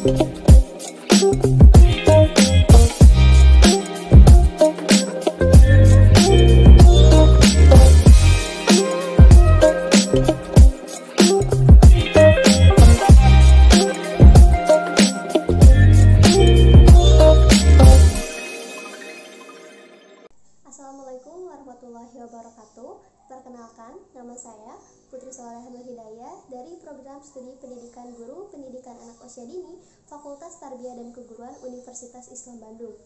Assalamualaikum warahmatullahi wabarakatuh. Perkenalkan, nama saya Putri Soleh Nur Hidayah dari Program Studi Pendidikan Guru Pendidikan Anak Usia Dini Fakultas Tarbiyah dan Keguruan Universitas Islam Bandung.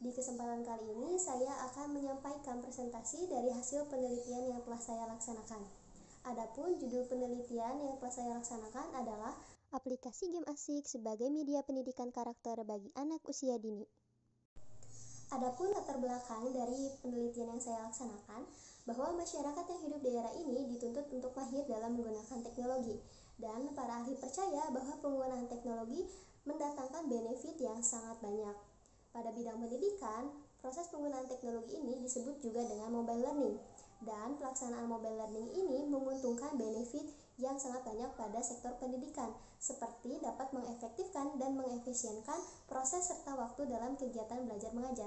Di kesempatan kali ini saya akan menyampaikan presentasi dari hasil penelitian yang telah saya laksanakan. Adapun judul penelitian yang telah saya laksanakan adalah aplikasi game asik sebagai media pendidikan karakter bagi anak usia dini. Adapun latar belakang dari penelitian yang saya laksanakan, bahwa masyarakat yang hidup di daerah ini dituntut untuk mahir dalam menggunakan teknologi, dan para ahli percaya bahwa penggunaan teknologi mendatangkan benefit yang sangat banyak. Pada bidang pendidikan, proses penggunaan teknologi ini disebut juga dengan mobile learning, dan pelaksanaan mobile learning ini menguntungkan benefit yang sangat banyak pada sektor pendidikan, seperti dapat mengefektifkan dan mengefisienkan proses serta waktu dalam kegiatan belajar mengajar.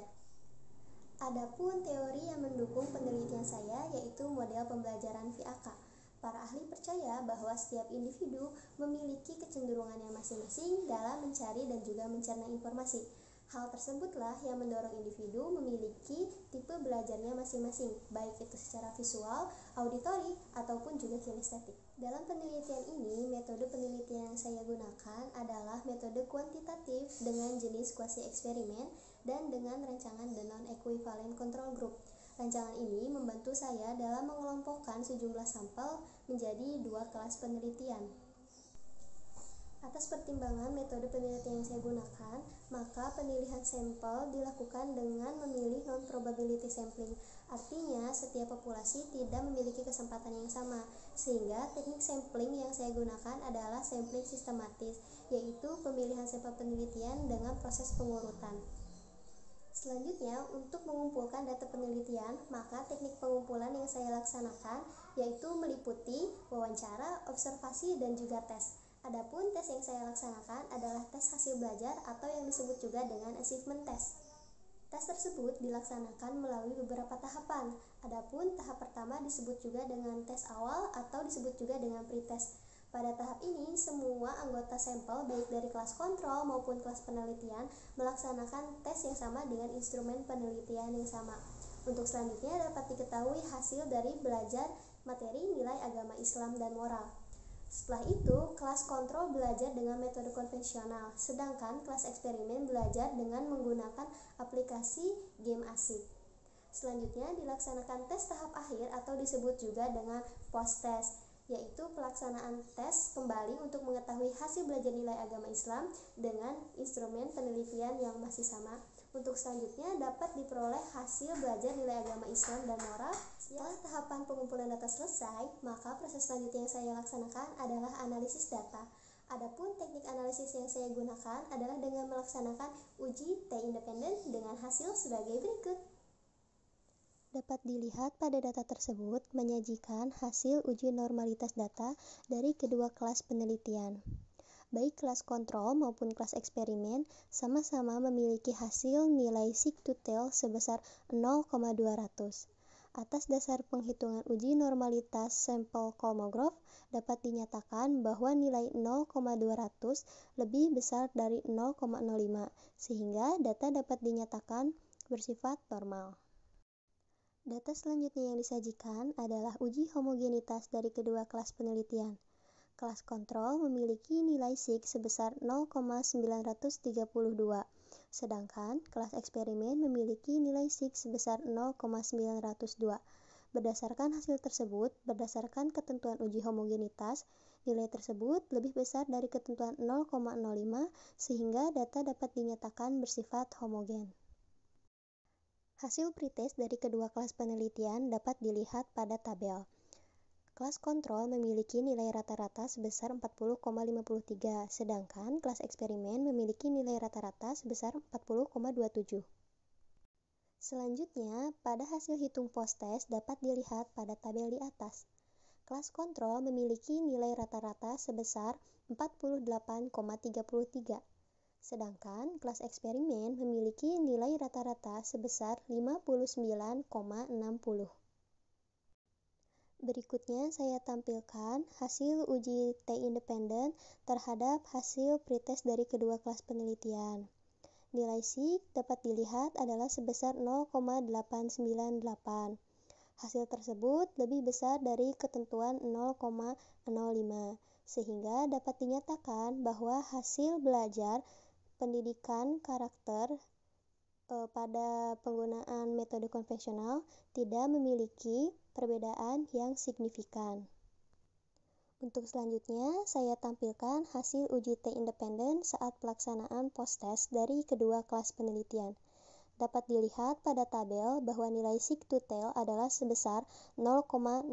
Adapun teori yang mendukung penelitian saya yaitu model pembelajaran VAK. Para ahli percaya bahwa setiap individu memiliki kecenderungannya masing-masing dalam mencari dan juga mencerna informasi. Hal tersebutlah yang mendorong individu memiliki tipe belajarnya masing-masing, baik itu secara visual, auditori, ataupun juga kinestetik. Dalam penelitian ini, metode penelitian yang saya gunakan adalah metode kuantitatif dengan jenis kuasi eksperimen dan dengan rancangan The Non-Equivalent Control Group. Rancangan ini membantu saya dalam mengelompokkan sejumlah sampel menjadi 2 kelas penelitian. Atas pertimbangan metode penelitian yang saya gunakan, maka pemilihan sampel dilakukan dengan memilih non-probability sampling. Artinya, setiap populasi tidak memiliki kesempatan yang sama, sehingga teknik sampling yang saya gunakan adalah sampling sistematis, yaitu pemilihan sampel penelitian dengan proses pengurutan. Selanjutnya, untuk mengumpulkan data penelitian, maka teknik pengumpulan yang saya laksanakan yaitu meliputi wawancara, observasi, dan juga tes. Adapun tes yang saya laksanakan adalah tes hasil belajar atau yang disebut juga dengan achievement test. Tes tersebut dilaksanakan melalui beberapa tahapan. Adapun tahap pertama disebut juga dengan tes awal atau disebut juga dengan pretest. Pada tahap ini, semua anggota sampel baik dari kelas kontrol maupun kelas penelitian melaksanakan tes yang sama dengan instrumen penelitian yang sama. Untuk selanjutnya dapat diketahui hasil dari belajar materi nilai agama Islam dan moral. Setelah itu, kelas kontrol belajar dengan metode konvensional, sedangkan kelas eksperimen belajar dengan menggunakan aplikasi game asik. Selanjutnya dilaksanakan tes tahap akhir atau disebut juga dengan post-test, yaitu pelaksanaan tes kembali untuk mengetahui hasil belajar nilai agama Islam dengan instrumen penelitian yang masih sama. Untuk selanjutnya dapat diperoleh hasil belajar nilai agama Islam dan moral. Setelah tahapan pengumpulan data selesai, maka proses selanjutnya yang saya laksanakan adalah analisis data. Adapun teknik analisis yang saya gunakan adalah dengan melaksanakan uji T independen dengan hasil sebagai berikut. Dapat dilihat pada data tersebut menyajikan hasil uji normalitas data dari kedua kelas penelitian. Baik kelas kontrol maupun kelas eksperimen sama-sama memiliki hasil nilai sig-to-tail sebesar 0,200. Atas dasar penghitungan uji normalitas sampel Kolmogorov, dapat dinyatakan bahwa nilai 0,200 lebih besar dari 0,05, sehingga data dapat dinyatakan bersifat normal. Data selanjutnya yang disajikan adalah uji homogenitas dari kedua kelas penelitian. Kelas kontrol memiliki nilai sig sebesar 0,932, sedangkan kelas eksperimen memiliki nilai sig sebesar 0,902. Berdasarkan hasil tersebut, berdasarkan ketentuan uji homogenitas, nilai tersebut lebih besar dari ketentuan 0,05 sehingga data dapat dinyatakan bersifat homogen. Hasil pretest dari kedua kelas penelitian dapat dilihat pada tabel. Kelas kontrol memiliki nilai rata-rata sebesar 40,53, sedangkan kelas eksperimen memiliki nilai rata-rata sebesar 40,27. Selanjutnya, pada hasil hitung post-test dapat dilihat pada tabel di atas. Kelas kontrol memiliki nilai rata-rata sebesar 48,33, Sedangkan kelas eksperimen memiliki nilai rata-rata sebesar 59,60. Berikutnya saya tampilkan hasil uji T independen terhadap hasil pretest dari kedua kelas penelitian. Nilai SIG dapat dilihat adalah sebesar 0,898. Hasil tersebut lebih besar dari ketentuan 0,05, sehingga dapat dinyatakan bahwa hasil belajar pendidikan karakter pada penggunaan metode konvensional tidak memiliki perbedaan yang signifikan. Untuk selanjutnya, saya tampilkan hasil uji T independen saat pelaksanaan post-test dari kedua kelas penelitian. Dapat dilihat pada tabel bahwa nilai SIG-to-tail adalah sebesar 0,000.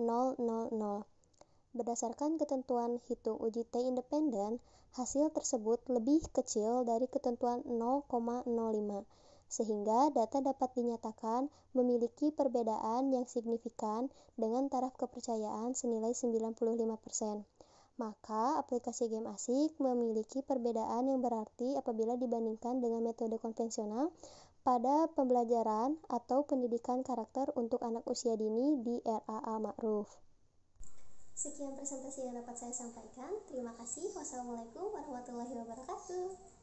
Berdasarkan ketentuan hitung uji T independen, hasil tersebut lebih kecil dari ketentuan 0,05, sehingga data dapat dinyatakan memiliki perbedaan yang signifikan dengan taraf kepercayaan senilai 95%. Maka aplikasi game asik memiliki perbedaan yang berarti apabila dibandingkan dengan metode konvensional pada pembelajaran atau pendidikan karakter untuk anak usia dini di RAA Ma'ruf. Sekian presentasi yang dapat saya sampaikan. Terima kasih. Wassalamualaikum warahmatullahi wabarakatuh.